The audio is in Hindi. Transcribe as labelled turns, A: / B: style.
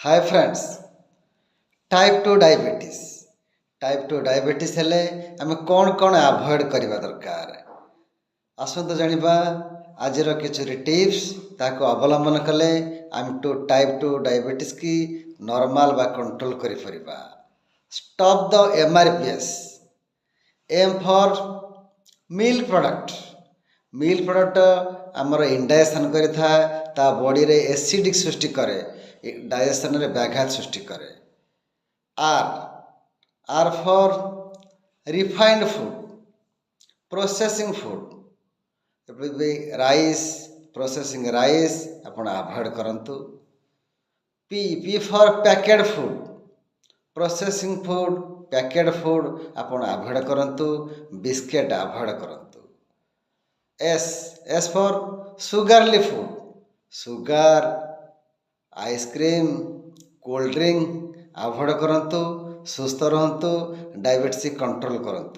A: हाय फ्रेंड्स, टाइप 2 डायबिटीज हेले आम कौन कौन अवॉइड करवा दरकार आसतु जानिबा आजिर किछि टिप्स ताको अवलंबन कले आम टाइप 2 डायबिटीज की नॉर्मल बा कंट्रोल करि परिबा। Stop the MRPS, M for milk product आमर इंडाइजेशन करिथा ता बॉडी रे एसिडिक सृष्टि करे, डाइजेशन रे व्याघात सृष्टि करे। R for refined food, processing food, rice, processing rice आपण अवॉइड करंतु। P for packed food, processing food, packed food आपण अवॉइड करंतु, बिस्किट अवॉइड करंतु। S for sugary food, sugar, ice cream, cold drink avoid करंतु। सुस्थ रहंतु, डायबिटीज कंट्रोल करंतु।